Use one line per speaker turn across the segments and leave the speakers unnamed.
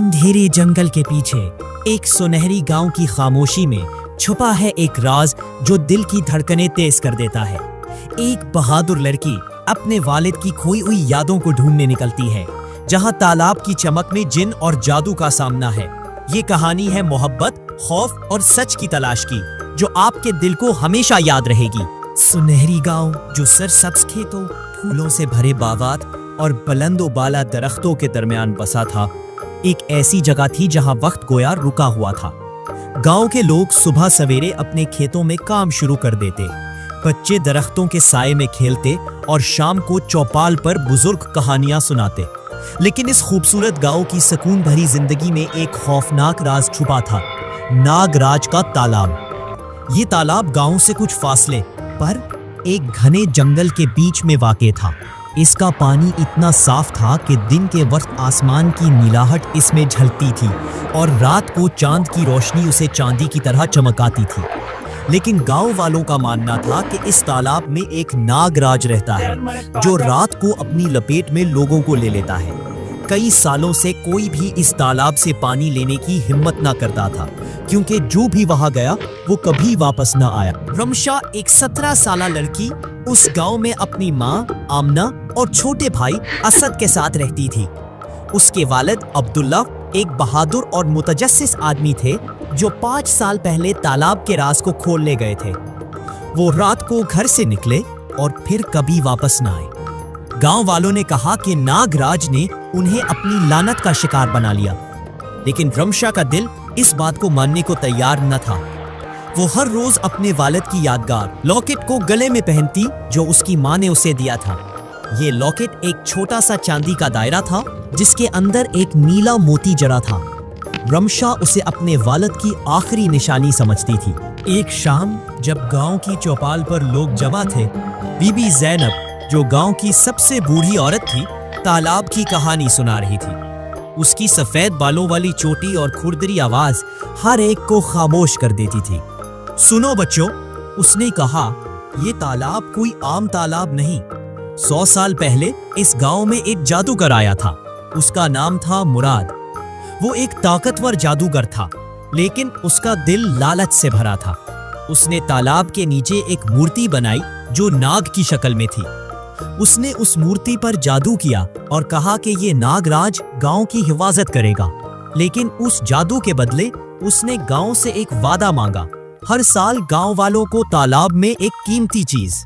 अंधेरे जंगल के पीछे एक सुनहरी गांव की खामोशी में छुपा है एक राज जो दिल की धड़कनें तेज कर देता है। एक बहादुर लड़की अपने वालिद की खोई हुई यादों को ढूंढने निकलती है, जहां तालाब की चमक में जिन और जादू का सामना है। ये कहानी है मोहब्बत, खौफ और सच की तलाश की, जो आपके दिल को हमेशा याद रहेगी। सुनहरी गांव जो सरसब्ज खेतों, फूलों से भरे बागात और बुलंदो बाला दरख्तों के दरमियान बसा था, एक ऐसी जगह थी जहां वक्त गोया रुका हुआ था। गांव के लोग सुबह सवेरे अपने खेतों में काम शुरू कर देते, बच्चे दरख्तों के साए में खेलते और शाम को चौपाल पर बुजुर्ग कहानियां सुनाते। लेकिन इस खूबसूरत गांव की सुकून भरी जिंदगी में एक खौफनाक राज छुपा था, नागराज का तालाब। ये तालाब गांव से कुछ फासले पर एक घने जंगल के बीच में वाक़ था। इसका पानी इतना साफ था कि दिन के वक्त आसमान की नीलाहट इसमें झलकती थी और रात को चांद की रोशनी उसे चांदी की तरह चमकाती थी। लेकिन गांव वालों का मानना था कि इस तालाब में एक नागराज रहता है, जो रात को अपनी लपेट में लोगों को ले लेता है। कई सालों से कोई भी इस तालाब से पानी लेने की हिम्मत ना करता था, क्योंकि जो भी वहां गया वो कभी वापस ना आया। रमशा एक 17 साला लड़की उस गांव में अपनी माँ आमना और छोटे भाई असद के साथ रहती थी। उसके वालिद अब्दुल्ला एक बहादुर और मुतजस्सिस आदमी थे, जो 5 साल पहले तालाब के राज को खोलने गए थे। वो रात को घर से निकले और फिर कभी वापस न आए। गांव वालों ने कहा कि नागराज ने उन्हें अपनी लानत का शिकार बना लिया, लेकिन रमशा का दिल इस बात को मानने को तैयार न था। वो हर रोज अपने वालिद की यादगार लॉकेट को गले में पहनती, जो उसकी माँ ने उसे दिया था। ये लॉकेट एक छोटा सा चांदी का दायरा था, जिसके अंदर एक नीला मोती जड़ा था। रमशा उसे अपने वालिद की आखिरी निशानी समझती थी। एक शाम जब गांव की चौपाल पर लोग जमा थे, बीबी ज़ैनब, जो गांव की सबसे बूढ़ी औरत थी, तालाब की कहानी सुना रही थी। उसकी सफेद बालों वाली चोटी और खुरदरी आवाज हर एक को खामोश कर देती थी। सुनो बच्चों, उसने कहा, ये तालाब कोई आम तालाब नहीं। 100 साल पहले इस गांव में एक जादूगर आया था। उसका नाम था मुराद। वो एक ताकतवर जादूगर था, लेकिन उसका दिल लालच से भरा था। उसने तालाब के नीचे एक मूर्ति बनाई जो नाग की शक्ल में थी। उसने उस मूर्ति पर जादू किया और कहा कि ये नागराज गांव की हिफाजत करेगा। लेकिन उस जादू के बदले उसने गांव से एक वादा मांगा, हर साल गांव वालों को तालाब में एक कीमती चीज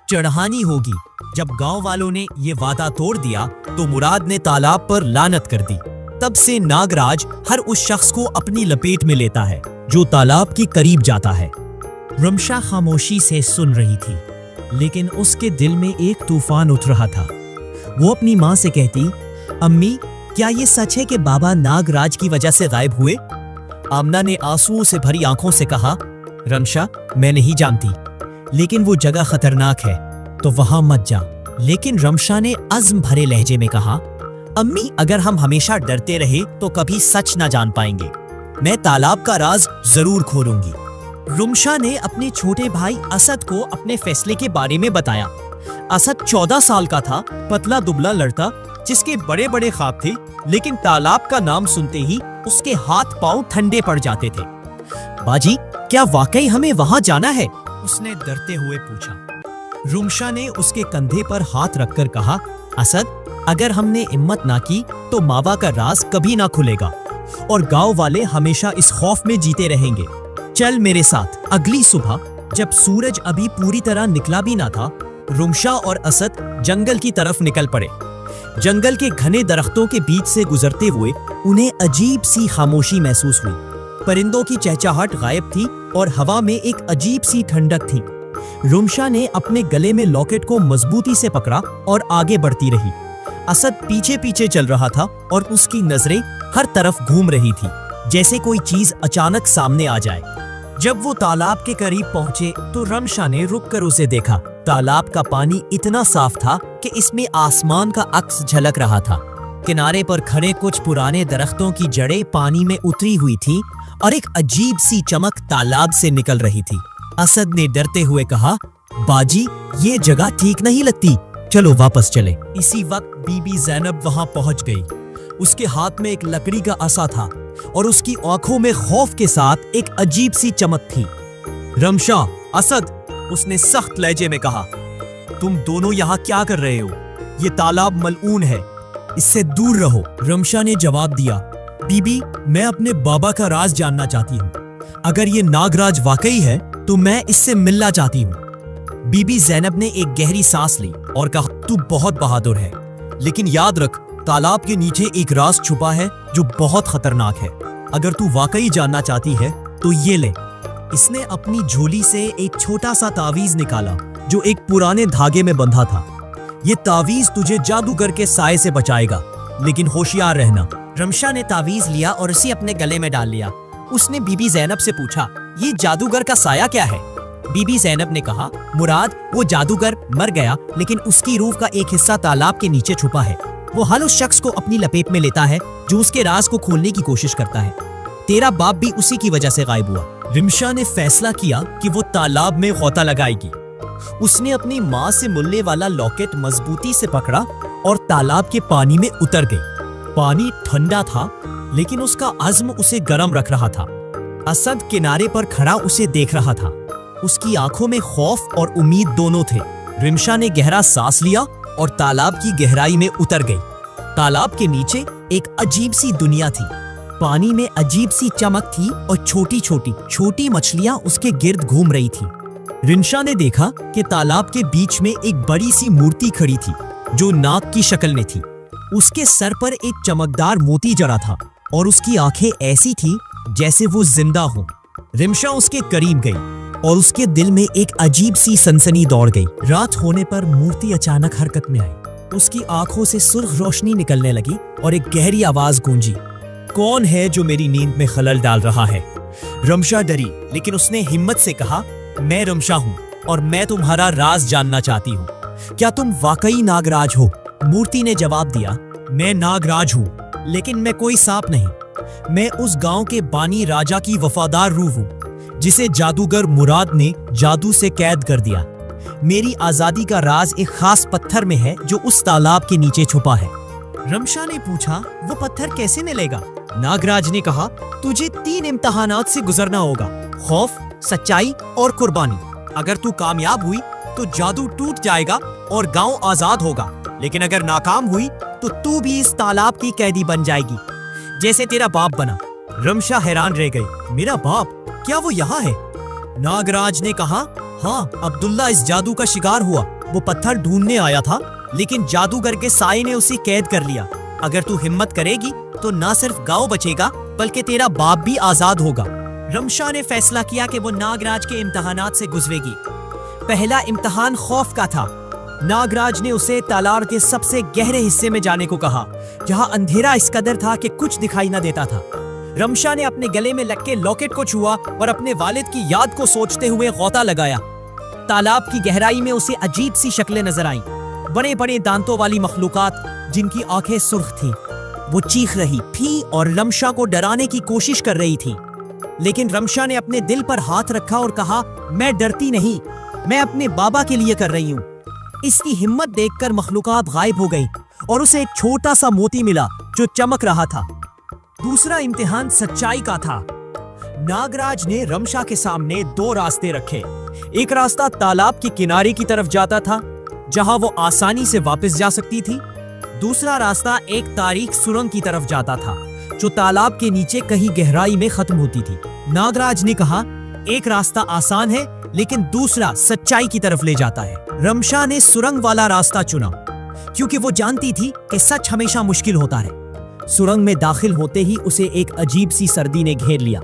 चढ़ानी होगी। जब गांव वालों ने ये वादा तोड़ दिया तो मुराद ने तालाब पर लानत कर दी। तब से नागराज हर उस शख्स को अपनी लपेट में लेता है जो तालाब के करीब जाता है। रमशा खामोशी से सुन रही थी, लेकिन उसके दिल में एक तूफान उठ रहा था। वो अपनी माँ से कहती, अम्मी, क्या ये सच है कि बाबा नागराज की वजह से गायब हुए? आमना ने आंसुओं से भरी आंखों से कहा, रमशा, मैं नहीं जानती, लेकिन वो जगह खतरनाक है, तो वहां मत जा। लेकिन रमशा ने अज़्म भरे लहजे में कहा, अम्मी, अगर हम हमेशा डरते रहे तो कभी सच ना जान पाएंगे। मैं तालाब का राज जरूर खोलूंगी। रमशा ने अपने छोटे भाई असद को अपने फैसले के बारे में बताया। असद 14 साल का था, पतला दुबला लड़का जिसके बड़े बड़े ख्वाब थे, लेकिन तालाब का नाम सुनते ही उसके हाथ पांव ठंडे पड़ जाते थे। बाजी, क्या वाकई हमें वहां जाना है? उसने डरते हुए पूछा। रमशा ने उसके कंधे पर हाथ रखकर कहा, असद, अगर हमने हिम्मत ना की तो मावा का राज कभी ना खुलेगा और गांव वाले हमेशा इस खौफ में जीते रहेंगे। चल मेरे साथ। अगली सुबह जब सूरज अभी पूरी तरह निकला भी ना था, रमशा और असद जंगल की तरफ निकल पड़े। जंगल के घने दरख्तों के बीच से गुजरते हुए उन्हें अजीब सी खामोशी महसूस हुई। परिंदों की चहचहाहट गायब थी और हवा में एक अजीब सी ठंडक थी। रमशा ने अपने गले में लॉकेट को मजबूती से पकड़ा और आगे बढ़ती रही। असद पीछे पीछे चल रहा था और उसकी नजरें हर तरफ घूम रही थी, जैसे कोई चीज अचानक सामने आ जाए। जब वो तालाब के करीब पहुंचे तो रमशा ने रुककर उसे देखा। तालाब का पानी इतना साफ था कि इसमें आसमान का अक्स झलक रहा था। किनारे पर खड़े कुछ पुराने दरख्तों की जड़ें पानी में उतरी हुई थी और एक अजीब सी चमक तालाब से निकल रही थी। असद ने डरते हुए कहा, बाजी, ये जगह ठीक नहीं लगती, चलो वापस चले। इसी वक्त बीबी ज़ैनब वहां पहुंच गई। اس کے ہاتھ میں ایک لکڑی کا عصا تھا اور اس کی آنکھوں میں خوف کے ساتھ ایک عجیب سی چمک تھی۔ رمشا، اسد، اس نے سخت لہجے میں کہا، تم دونوں یہاں کیا کر رہے ہو؟ یہ تالاب ملعون ہے، اس سے دور رہو۔ رمشا نے جواب دیا، بی بی، میں اپنے بابا کا راز جاننا چاہتی ہوں۔ اگر یہ ناگراج واقعی ہے تو میں اس سے ملنا چاہتی ہوں۔ بی بی زینب نے ایک گہری سانس لی اور کہا، تو بہت بہادر ہے، لیکن یاد رکھ تالاب کے نیچے ایک راز چھپا ہے جو بہت خطرناک ہے۔ اگر تو واقعی جاننا چاہتی ہے تو یہ لے۔ اس نے اپنی جھولی سے ایک چھوٹا سا تعویذ نکالا جو ایک پرانے دھاگے میں بندھا تھا۔ یہ تعویذ تجھے جادوگر کے سائے سے بچائے گا، لیکن ہوشیار رہنا۔ رمشا نے تعویذ لیا اور اسے اپنے گلے میں ڈال لیا۔ اس نے بی بی زینب سے پوچھا، یہ جادوگر کا سایہ کیا ہے؟ بی بی زینب نے کہا، مراد، وہ جادوگر مر گیا لیکن اس کی روح کا ایک حصہ تالاب کے نیچے چھپا ہے۔ وہ ہر اس شخص کو اپنی لپیٹ میں لیتا ہے جو اس کے راز کو کھولنے کی کوشش کرتا ہے۔ تیرا باپ بھی اسی کی وجہ سے غائب ہوا۔ رمشا نے فیصلہ کیا کہ وہ تالاب میں غوطہ لگائے گی۔ اس نے اپنی ماں سے ملنے والا لاکٹ مضبوطی سے پکڑا اور تالاب کے پانی میں اتر گئی۔ پانی ٹھنڈا تھا لیکن اس کا عزم اسے گرم رکھ رہا تھا۔ اسد کنارے پر کھڑا اسے دیکھ رہا تھا۔ اس کی آنکھوں میں خوف اور امید دونوں تھے۔ رمشا نے گہرا سانس لیا اور تالاب کی گہرائی میں اتر گئی۔ تالاب کے نیچے ایک عجیب سی دنیا تھی۔ پانی میں عجیب سی چمک تھی اور چھوٹی چھوٹی مچھلیاں اس کے گرد گھوم رہی تھی۔ رمشا نے دیکھا کہ تالاب کے بیچ میں ایک بڑی سی مورتی کھڑی تھی جو ناگ کی شکل میں تھی۔ اس کے سر پر ایک چمکدار موتی جڑا تھا اور اس کی آنکھیں ایسی تھی جیسے وہ زندہ ہوں۔ رمشا اس کے قریب گئی اور اس کے دل میں ایک عجیب سی سنسنی دوڑ گئی۔ رات ہونے پر مورتی اچانک حرکت میں آئی۔ اس کی آنکھوں سے سرخ روشنی نکلنے لگی اور ایک گہری آواز گونجی، کون ہے جو میری نیند میں خلل ڈال رہا ہے؟ رمشا ڈری لیکن اس نے ہمت سے کہا، میں رمشا ہوں اور میں تمہارا راز جاننا چاہتی ہوں۔ کیا تم واقعی ناگراج ہو؟ مورتی نے جواب دیا، میں ناگراج ہوں لیکن میں کوئی سانپ نہیں۔ میں اس گاؤں کے بانی راجا کی وفادار روح ہوں جسے جادوگر مراد نے جادو سے قید کر دیا۔ میری آزادی کا راز ایک خاص پتھر میں ہے جو اس تالاب کے نیچے چھپا ہے۔ رمشا نے پوچھا، وہ پتھر کیسے ملے گا؟ ناگراج نے کہا، تجھے 3 امتحانات سے گزرنا ہوگا، خوف، سچائی اور قربانی۔ اگر تو کامیاب ہوئی تو جادو ٹوٹ جائے گا اور گاؤں آزاد ہوگا، لیکن اگر ناکام ہوئی تو تو بھی اس تالاب کی قیدی بن جائے گی جیسے تیرا باپ بنا۔ رمشا حیران رہ گئی، میرا باپ؟ کیا وہ یہاں ہے؟ ناگراج نے کہا، ہاں، عبداللہ اس جادو کا شکار ہوا۔ وہ پتھر ڈھونڈنے آیا تھا لیکن جادوگر کے سائے نے اسے قید کر لیا۔ اگر تو ہمت کرے گی تو نہ صرف گاؤں بچے گا بلکہ تیرا باپ بھی آزاد ہوگا۔ رمشا نے فیصلہ کیا کہ وہ ناگراج کے امتحانات سے گزرے گی۔ پہلا امتحان خوف کا تھا۔ ناگراج نے اسے تالاب کے سب سے گہرے حصے میں جانے کو کہا جہاں اندھیرا اس قدر تھا کہ کچھ دکھائی نہ دیتا تھا۔ رمشا نے اپنے گلے میں لٹکے لاکٹ کو چھوا اور اپنے والد کی یاد کو سوچتے ہوئے غوطہ لگایا۔ تالاب کی گہرائی میں اسے عجیب سی شکلیں نظر آئیں، بڑے بڑے دانتوں والی مخلوقات جن کی آنکھیں سرخ تھیں۔ وہ چیخ رہی تھی اور رمشا کو ڈرانے کی کوشش کر رہی تھی، لیکن رمشا نے اپنے دل پر ہاتھ رکھا اور کہا، میں ڈرتی نہیں، میں اپنے بابا کے لیے کر رہی ہوں۔ اس کی ہمت دیکھ کر مخلوقات غائب ہو گئیں اور اسے ایک چھوٹا سا موتی ملا جو چمک رہا تھا۔ دوسرا امتحان سچائی کا تھا۔ ناگراج نے رمشا کے سامنے 2 راستے رکھے۔ ایک راستہ تالاب کے کنارے کی طرف جاتا تھا جہاں وہ آسانی سے واپس جا سکتی تھی۔ دوسرا راستہ ایک تاریک سرنگ کی طرف جاتا تھا جو تالاب کے نیچے کہیں گہرائی میں ختم ہوتی تھی۔ ناگراج نے کہا، ایک راستہ آسان ہے لیکن دوسرا سچائی کی طرف لے جاتا ہے۔ رمشا نے سرنگ والا راستہ چنا کیونکہ وہ جانتی تھی کہ سچ ہمیشہ مشکل ہوتا ہے۔ سرنگ میں داخل ہوتے ہی اسے ایک عجیب سی سردی نے گھیر لیا۔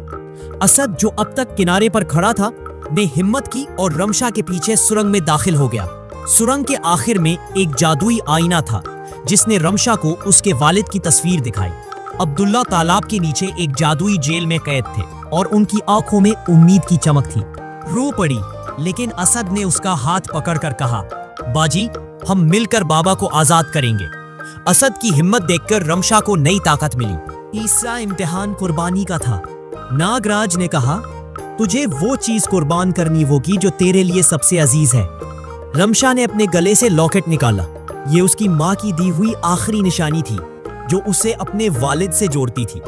اسد جو اب تک کنارے پر کھڑا تھا نے ہمت کی اور رمشا کے پیچھے سرنگ میں داخل ہو گیا۔ سرنگ کے آخر میں ایک جادوئی آئینہ تھا جس نے رمشا کو اس کے والد کی تصویر دکھائی۔ عبداللہ تالاب کے نیچے ایک جادوئی جیل میں قید تھے اور ان کی آنکھوں میں امید کی چمک تھی۔ رو پڑی لیکن اسد نے اس کا ہاتھ پکڑ کر کہا، باجی، ہم مل کر بابا کو آزاد کریں گے۔ اسد کی ہمت دیکھ کر رمشا کو نئی طاقت ملی۔ تیسرا امتحان قربانی کا تھا۔ ناگراج نے کہا، تجھے وہ چیز قربان کرنی ہوگی جو تیرے لیے سب سے عزیز ہے۔ رمشا نے اپنے گلے سے لاکٹ نکالا۔ یہ اس کی ماں کی دی ہوئی آخری نشانی تھی जो उसे अपने वालिद से जोड़ती थी।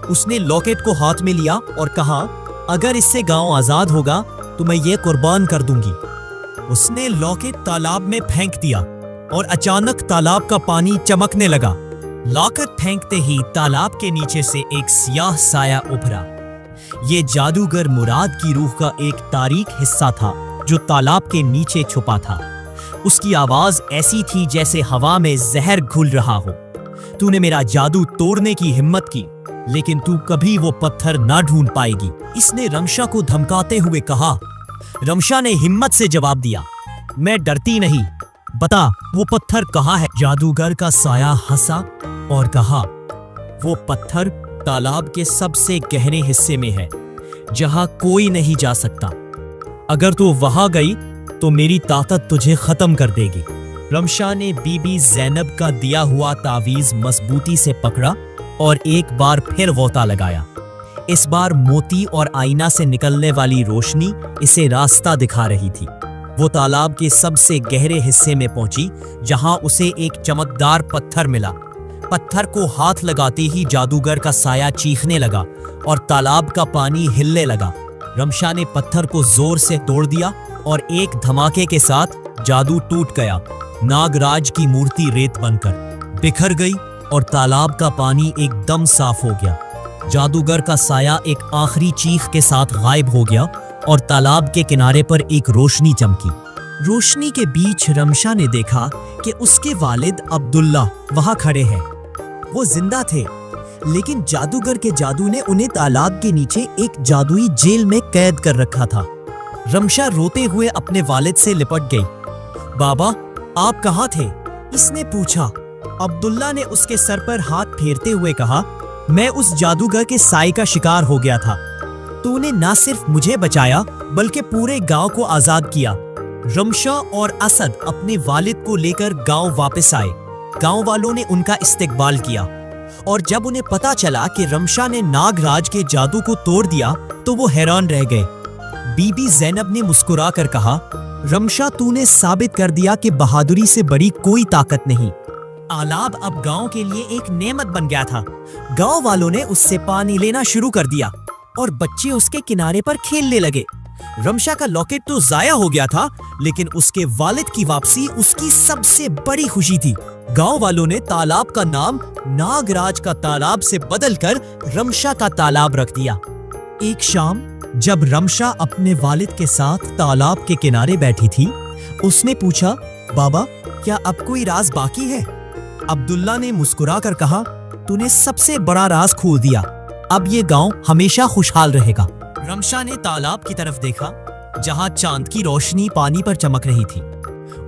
उसने लॉकेट को हाथ में लिया और कहा, अगर इससे गांव आजाद होगा तो मैं ये कुर्बान कर दूंगी। उसने लॉकेट तालाब में फेंक दिया और अचानक तालाब का पानी चमकने लगा। लॉकेट फेंकते ही तालाब के नीचे से एक सियाह साया उभरा। ये जादूगर मुराद की रूह का एक तारीक हिस्सा था जो तालाब के नीचे छुपा था। उसकी आवाज ऐसी थी जैसे हवा में जहर घुल रहा हो। तूने मेरा जादू तोड़ने की हिम्मत की, लेकिन तू कभी वो पत्थर ना ढूंढ पाएगी, इसने रमशा को धमकाते हुए कहा। रमशा ने हिम्मत से जवाब दिया, मैं डरती नहीं, बता वो पत्थर कहाँ है। जादूगर का साया हंसा और कहा, वो पत्थर तालाब के सबसे गहरे हिस्से में है, जहां कोई नहीं जा सकता। अगर तू वहां गई तो मेरी ताकत तुझे खत्म कर देगी। रमशा ने बीबी ज़ैनब का दिया हुआ तावीज मजबूती से पकड़ा और एक बार फिर वोता लगाया। इस बार मोती और आईना से निकलने वाली रोशनी इसे रास्ता दिखा रही थी। वो तालाब के सबसे गहरे हिस्से में पहुंची, जहां उसे एक चमकदार पत्थर मिला। पत्थर को हाथ लगाते ही जादूगर का साया चीखने लगा और तालाब का पानी हिलने लगा। रमशा ने पत्थर को जोर से तोड़ दिया और एक धमाके के साथ जादू टूट गया। नागराज की मूर्ति रेत बनकर बिखर गई और तालाब का पानी एकदम साफ हो गया। जादूगर का साया एक आखिरी चीख के साथ गायब हो गया और तालाब के किनारे पर एक रोशनी चमकी। रोशनी के बीच रमशा ने देखा कि उसके वालिद अब्दुल्ला वहां खड़े हैं। वो जिंदा थे, लेकिन जादूगर के जादू ने उन्हें तालाब के नीचे एक जादुई जेल में कैद कर रखा था। रमशा रोते हुए अपने वालिद से लिपट गई। बाबा, आप कहाँ थे? इसने पूछा। अब्दुल्ला ने उसके सर पर हाथ फेरते हुए कहा, मैं उस जादूगर के साए का शिकार हो गया था। तूने ना सिर्फ मुझे बचाया बल्कि पूरे गांव को आजाद किया। रमशा और असद अपने वालिद को लेकर गांव वापस आए। गांव वालों ने उनका इस्तकबाल किया और जब उन्हें पता चला कि रमशा ने नागराज के जादू को तोड़ दिया तो वो हैरान रह गए। बीबी ज़ैनब ने मुस्कुरा कर कहा, रमशा, तूने साबित कर दिया कि बहादुरी से बड़ी कोई ताकत नहीं। तालाब अब गांव के लिए एक नेमत बन गया था। गांव वालों ने उससे पानी लेना शुरू कर दिया और बच्चे उसके किनारे पर खेलने लगे। रमशा का लॉकेट तो जाया हो गया था, लेकिन उसके वालिद की वापसी उसकी सबसे बड़ी खुशी थी। गांव वालों ने तालाब का नाम नागराज का तालाब से बदलकर रमशा का तालाब रख दिया। एक शाम जब रमशा अपने वालिद के साथ तालाब के किनारे बैठी थी, उसने पूछा, बाबा, क्या अब कोई राज बाकी है? अब्दुल्ला ने मुस्कुराकर कहा, तूने सबसे बड़ा राज खोल दिया। अब ये गांव हमेशा खुशहाल रहेगा। रमशा ने तालाब की तरफ देखा, जहां चांद की रोशनी पानी पर चमक रही थी।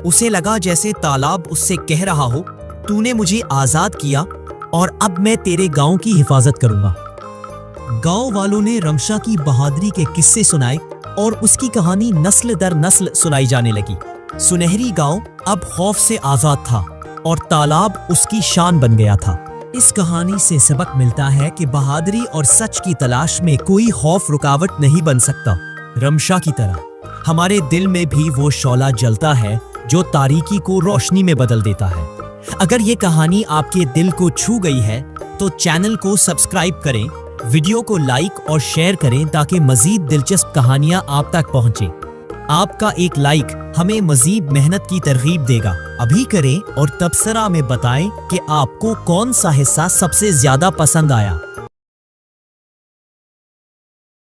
उसे लगा जैसे तालाब उससे कह रहा हो, तूने मुझे आजाद किया और अब मैं तेरे गांव की हिफाजत करूंगा। गांव वालों ने रमशा की बहादुरी के किस्से सुनाए और उसकी कहानी नस्ल दर नस्ल सुनाई जाने लगी। सुनहरी गांव अब खौफ से आजाद था और तालाब उसकी शान बन गया था। इस कहानी से सबक मिलता है कि बहादुरी और सच की तलाश में कोई खौफ रुकावट नहीं बन सकता। रमशा की तरह हमारे दिल में भी वो शौला जलता है जो तारीकी को रोशनी में बदल देता है। अगर ये कहानी आपके दिल को छू गई है तो चैनल को सब्सक्राइब करें, वीडियो को लाइक और शेयर करें ताकि मजीद दिलचस्प कहानियां आप तक पहुंचे। आपका एक लाइक हमें मजीद मेहनत की तरगीब देगा। अभी करें और तबसरा में बताएं कि आपको कौन सा हिस्सा सबसे ज्यादा पसंद आया।